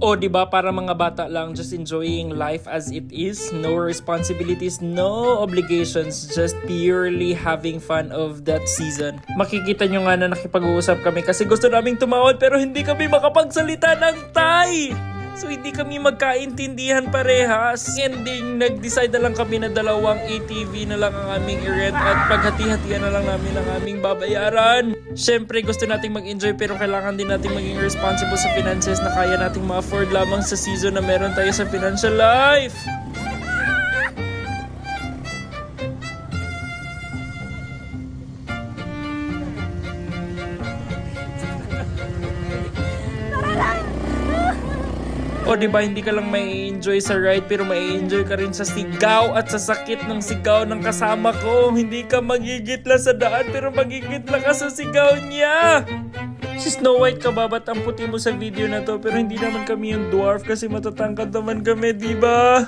O di ba para mga bata lang, just enjoying life as it is, no responsibilities, no obligations, just purely having fun of that season. Makikita nyo nga na nakipag-uusap kami kasi gusto naming tumawad pero hindi kami makapagsalita ng Thai. So hindi kami magkaintindihan parehas. Ending, nag-decide na lang kami na dalawang ATV na lang ang aming i-rent at paghati-hatian na lang namin ang aming babayaran. Syempre gusto nating mag-enjoy pero kailangan din nating maging responsible sa finances na kaya nating ma-afford lamang sa season na meron tayo sa financial life. O diba hindi ka lang may enjoy sa ride pero may enjoy ka rin sa sigaw at sa sakit ng sigaw ng kasama ko. Hindi ka magigitla sa daan pero magigitla ka sa sigaw niya. Si Snow White ka ba? Ba't ang puti mo sa video na to? Pero hindi naman kami yung dwarf kasi matatangkad naman kami, diba?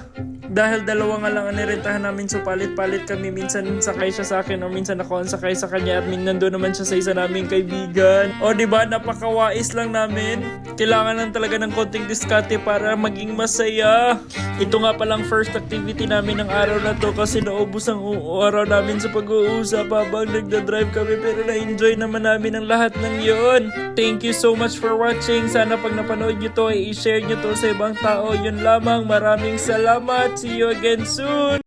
Dahil dalawa nga lang ang nirentahan namin so palit-palit kami. Minsan sakay siya sa akin o minsan ako ang sakay sa kanya at nandun naman siya sa isa naming kaibigan. O diba napakawais lang namin. Kailangan lang talaga ng konting diskarte para maging masaya. Ito nga palang first activity namin ng araw na to kasi naubos ang araw namin sa pag-uusap habang nagdadrive kami pero na-enjoy naman namin ang lahat ng yon. Thank you so much for watching. Sana pag napanood nyo to, i-share nyo to sa ibang tao. Yun lamang. Maraming salamat. See you again soon.